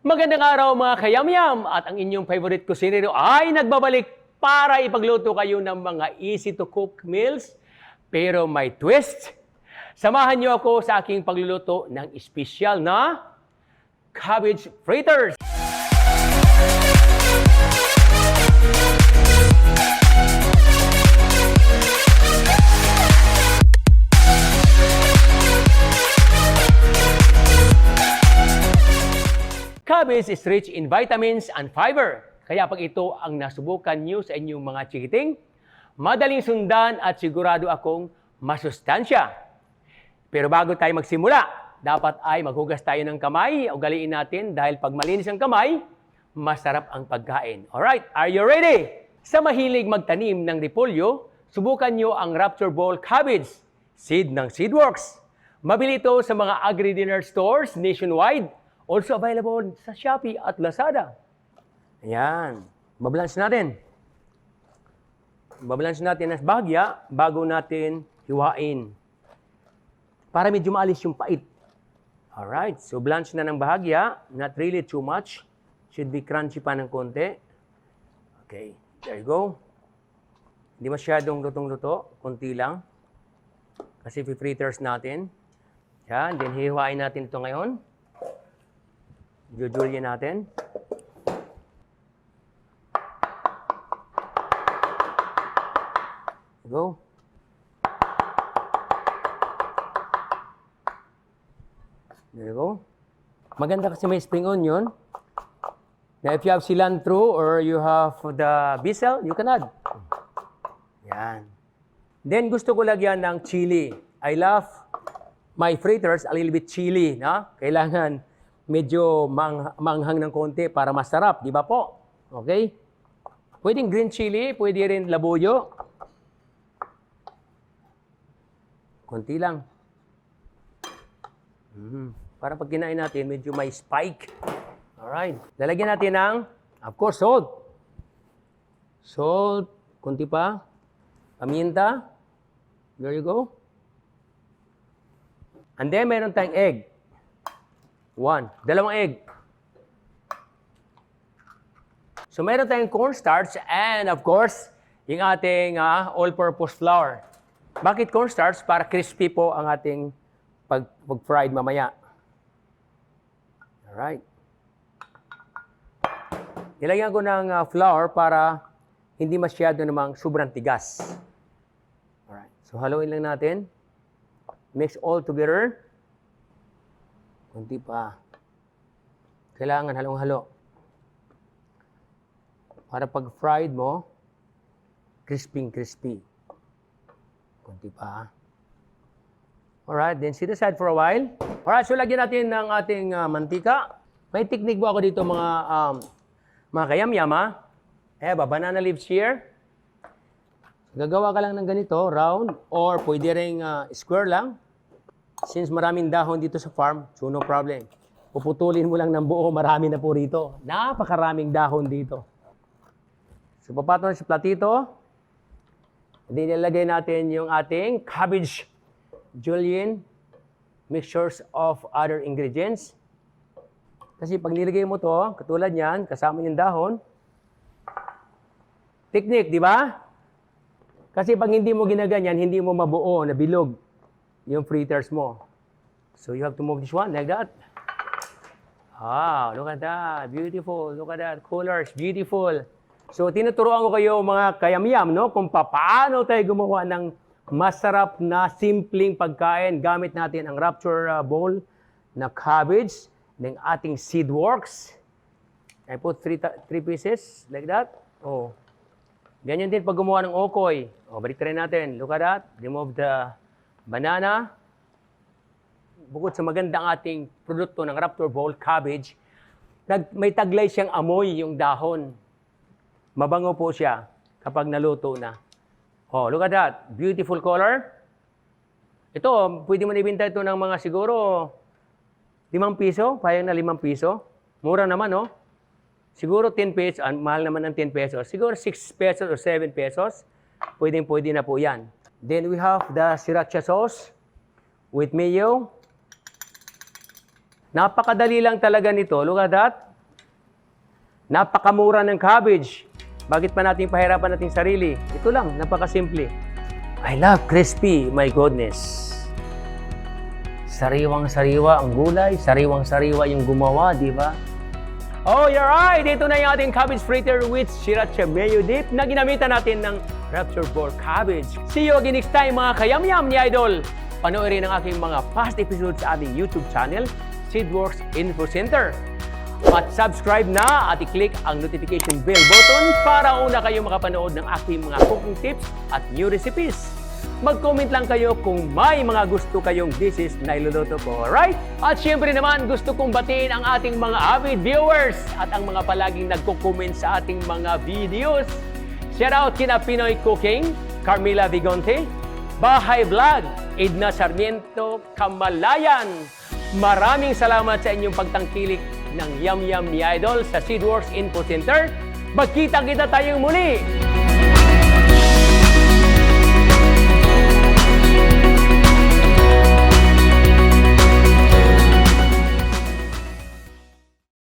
Magandang araw mga kayamyam at ang inyong favorite kusinero ay nagbabalik para ipagluto kayo ng mga easy to cook meals pero may twist. Samahan niyo ako sa aking pagluluto ng espesyal na Cabbage Fritters. Cabbage is rich in vitamins and fiber. Kaya pag ito ang nasubukan nyo sa inyong mga chikiting, madaling sundan at sigurado akong masustansya. Pero bago tayo magsimula, dapat ay maghugas tayo ng kamay. Ugaliin natin dahil pag malinis ang kamay, masarap ang pagkain. Alright, are you ready? Sa mahilig magtanim ng repolyo, subukan nyo ang Rapture Bowl Cabbage, seed ng Seedworks. Mabili ito sa mga agri-dinner stores nationwide. Also available sa Shopee at Lazada. Ayan. Babalance natin. Babalance natin ang bahagya bago natin hiwain. Para medyo maalis yung pait. Alright. So, blanch na ng bahagya. Not really too much. Should be crunchy pa ng konti. Okay. There you go. Hindi masyadong lutong-luto. Konti lang. Kasi fritters natin. Yan. Then, hiwain natin ito ngayon. Jujulyan natin. Go. There you go. Maganda kasi may spring onion. Now if you have cilantro or you have the basil, you can add. Yan. Then gusto ko lagyan ng chili. I love my fritters a little bit chili. No? Kailangan medyo manghang ng konti para masarap, di ba po? Okay? Pwedeng green chili, pwede rin labuyo. Konti lang. Para pag kinain natin, medyo may spike. Alright. Lalagyan natin ng, of course, salt. Salt, konti pa. Paminta. There you go. And then, meron tayong egg. 1. Dalawang egg. So, meron tayong cornstarch and, of course, yung ating all-purpose flour. Bakit cornstarch? Para crispy po ang ating pag-fried mamaya. Alright. Nilagyan ko ng flour para hindi masyado namang sobrang tigas. Alright. So, haluin lang natin. Mix all together. Kunti pa. Kailangan halong-halo. Para pag fried mo, crispy. Kunti pa. Alright, then sit aside for a while. Alright, so lagyan natin ng ating mantika. May technique po ako dito mga kayamyam ha. Banana leaves here. Gagawa ka lang ng ganito, round, or pwede ring square lang. Since maraming dahon dito sa farm, so no problem. Puputulin mo lang ng buo, marami na po rito. Napakaraming dahon dito. So, papatong sa platito. Nilalagay natin yung ating cabbage julienne, mixtures of other ingredients. Kasi pag nilagay mo to, katulad yan, kasama yung dahon, technique, di ba? Kasi pag hindi mo ginaganyan, hindi mo mabuo na bilog yung fritters mo. So you have to move this one like that. Look at that. Beautiful. Look at that. Colors. Beautiful. So tinuturuan ko kayo mga kayamyam, no? Kung paano tayo gumawa ng masarap na simpleng pagkain. Gamit natin ang Rapture Bowl na cabbage ng ating Seedworks. I put three pieces like that. Ganyan din pag gumawa ng okoy. Balik rin natin. Look at that. Remove the banana. Bukod sa magandang ating produkto ng Rapture Bowl Cabbage, may taglay siyang amoy yung dahon. Mabango po siya kapag naluto na. Look at that. Beautiful color. Ito, pwede mo ibenta ito ng mga siguro 5 piso. Payang na 5 piso. Mura naman, no? Siguro 10 pesos. Mahal naman ng 10 pesos. Siguro 6 pesos or 7 pesos. Pwede na po yan. Then we have the sriracha sauce with mayo. Napakadali lang talaga nito. Look at that. Napakamura ng cabbage. Bakit pa natin pahirapan natin sarili? Ito lang, napakasimple. I love crispy, my goodness. Sariwang-sariwa ang gulay, sariwang-sariwa yung gumawa, di ba? Oh, you're right! Ito na yung ating cabbage fritter with Sriracha Mayo dip na ginamitan natin ng rapture ball cabbage. See you again next time mga kayam-yam ni Idol! Panoorin ang aking mga past episodes sa aming YouTube channel, Seedworks Info Center. At subscribe na at i-click ang notification bell button para una kayong makapanood ng aking mga cooking tips at new recipes. Mag-comment lang kayo kung may mga gusto kayong dishes na iluluto ko, alright? At syempre naman, gusto kong batiin ang ating mga avid viewers at ang mga palaging nagko-comment sa ating mga videos. Shout out kina Pinoy Cooking, Carmela Vigonte, Bahay Vlog, Edna Sarmiento, Kamalayan. Maraming salamat sa inyong pagtangkilik ng Yum Yum ni Idol sa Seedworks Info Center. Magkita-kita tayong muli!